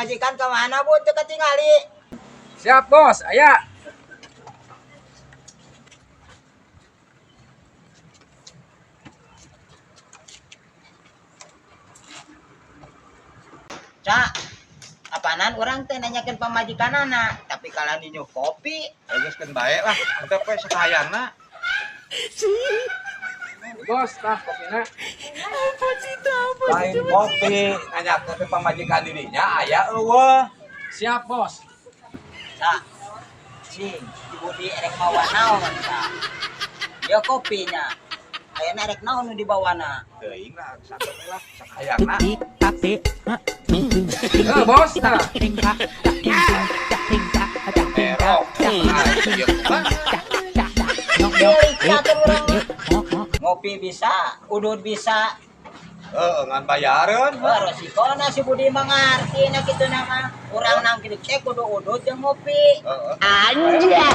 pamajikan kemana bu? Teu ketingali. Siap bos, aya. Cak, apaanan orang teh nanyakeun pamajikanana, tapi kalau ninyo kopi, Baguskeun bae lah, antep we sakayana. Bos, tah kopina. Lain kopi, nanyakeun ke pamajikan dirinya aya eueuh. Siap bos. Cak, cing, si Budi erek mawa naon, Cak. Ya kopinya, ayeuna erek naon nu dibawana. Teuing lah, satu we lah sakayana. Bos, tah. Merok. Ieu mah Pilih catur urang. Ngopi bisa, udud bisa. ngan bayareun. Resikona si Budi mangarti na kitu nama. Urang nang kitu cek kudu udud jeung ngopi. Heeh. Anjay.